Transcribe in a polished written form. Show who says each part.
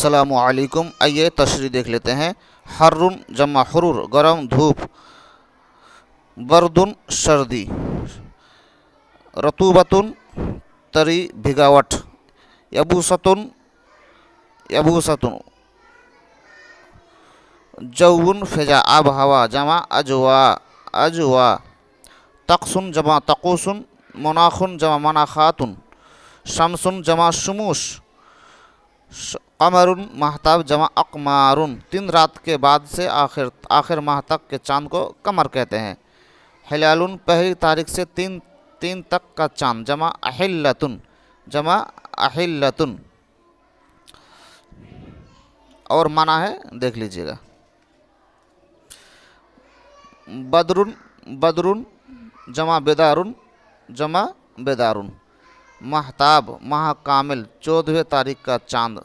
Speaker 1: अस्सलामु अलैकुम। आइए तशरीह देख लेते हैं। हर्रुन जमा हुरूर गरम धूप, बर्दुन सर्दी, रतूबतुन तरी भिगावट, यबूसतुन यबूसतुन जौउन फिजा आब हवा जमा अजवा अजवा, तकसुन जमा तकुसुन, मनाखुन जमा मनाखातुन, शमसुन जमा शुमूश, कमरुन महताब जमा अकमारुन। 3 रात के बाद से आखिर माह तक के चांद को कमर कहते हैं। हिलालुन पहली तारीख से 3 तक का चांद जमा अहिल्लतुन जमा अहिल्लतुन। और माना है देख लीजिएगा। बदरुन बदरुन जमा बेदारुन जमा बेदारुन। महताब माह कामिल 14वें तारीख का चांद